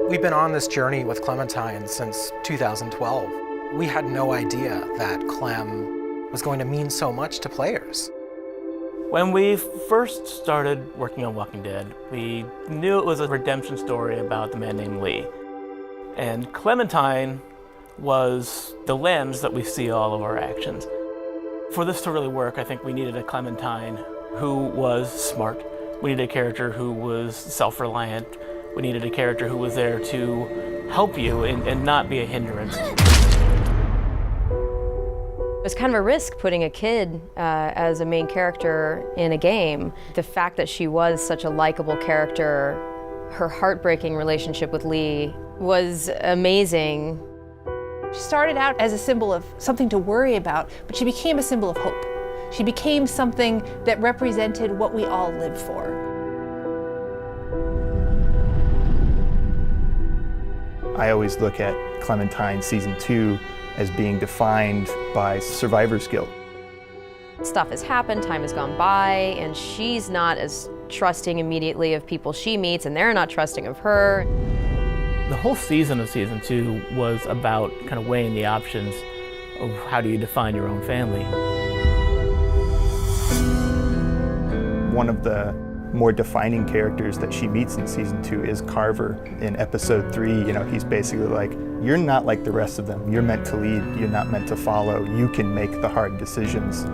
We've been on this journey with Clementine since 2012. We had no idea that Clem was going to mean so much to players. When we first started working on Walking Dead, we knew it was a redemption story about the man named Lee. And Clementine was the lens that we see all of our actions. For this to really work, I think we needed a Clementine who was smart. We needed a character who was self-reliant. We needed a character who was there to help you and not be a hindrance. It was kind of a risk putting a kid as a main character in a game. The fact that she was such a likable character, her heartbreaking relationship with Lee was amazing. She started out as a symbol of something to worry about, but she became a symbol of hope. She became something that represented what we all live for. I always look at Clementine Season 2 as being defined by survivor's guilt. Stuff has happened, time has gone by, and she's not as trusting immediately of people she meets, and they're not trusting of her. The whole season of Season 2 was about kind of weighing the options of how do you define your own family. One of the more defining characters that she meets in Season 2 is Carver. In Episode 3, he's basically like, you're not like the rest of them. You're meant to lead, you're not meant to follow. You can make the hard decisions.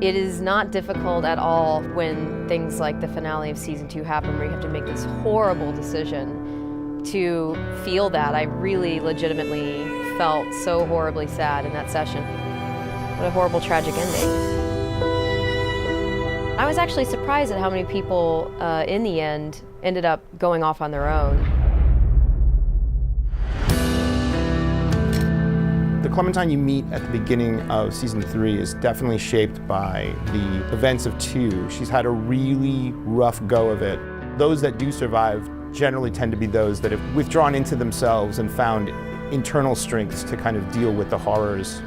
It is not difficult at all when things like the finale of Season 2 happen, where you have to make this horrible decision to feel that. I really legitimately felt so horribly sad in that session. What a horrible, tragic ending. I was actually surprised at how many people in the end ended up going off on their own. The Clementine you meet at the beginning of Season 3 is definitely shaped by the events of 2. She's had a really rough go of it. Those that do survive generally tend to be those that have withdrawn into themselves and found internal strengths to kind of deal with the horrors.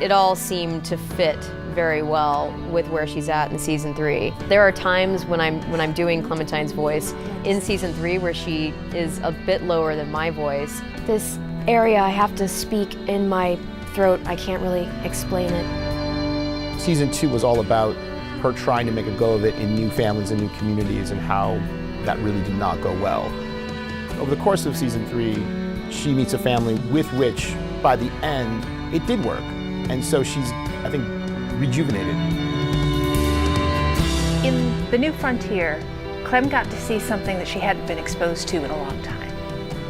It all seemed to fit very well with where she's at in Season 3. There are times when I'm doing Clementine's voice in Season 3 where she is a bit lower than my voice. This area I have to speak in my throat, I can't really explain it. Season 2 was all about her trying to make a go of it in new families and new communities, and how that really did not go well. Over the course of Season 3, she meets a family with which, by the end, it did work. And so she's, I think, rejuvenated. In The New Frontier, Clem got to see something that she hadn't been exposed to in a long time.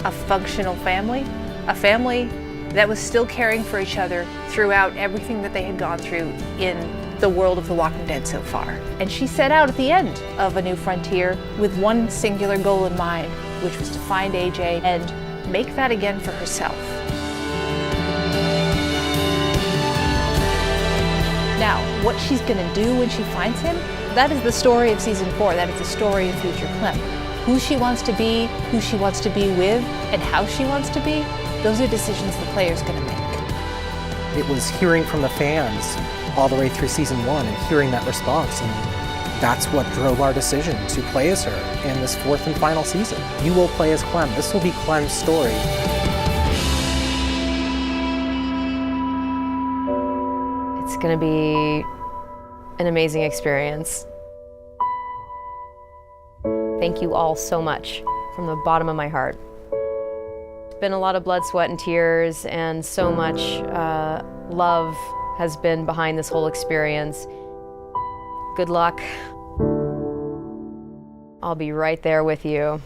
A functional family, a family that was still caring for each other throughout everything that they had gone through in the world of The Walking Dead so far. And she set out at the end of A New Frontier with one singular goal in mind, which was to find AJ and make that again for herself. Now, what she's gonna do when she finds him, that is the story of Season 4. That is the story of future Clem. Who she wants to be, who she wants to be with, and how she wants to be, those are decisions the player's gonna make. It was hearing from the fans all the way through Season 1 and hearing that response, and that's what drove our decision to play as her in this 4th and final season. You will play as Clem. This will be Clem's story. It's gonna be an amazing experience. Thank you all so much from the bottom of my heart. It's been a lot of blood, sweat, and tears, and so much love has been behind this whole experience. Good luck. I'll be right there with you.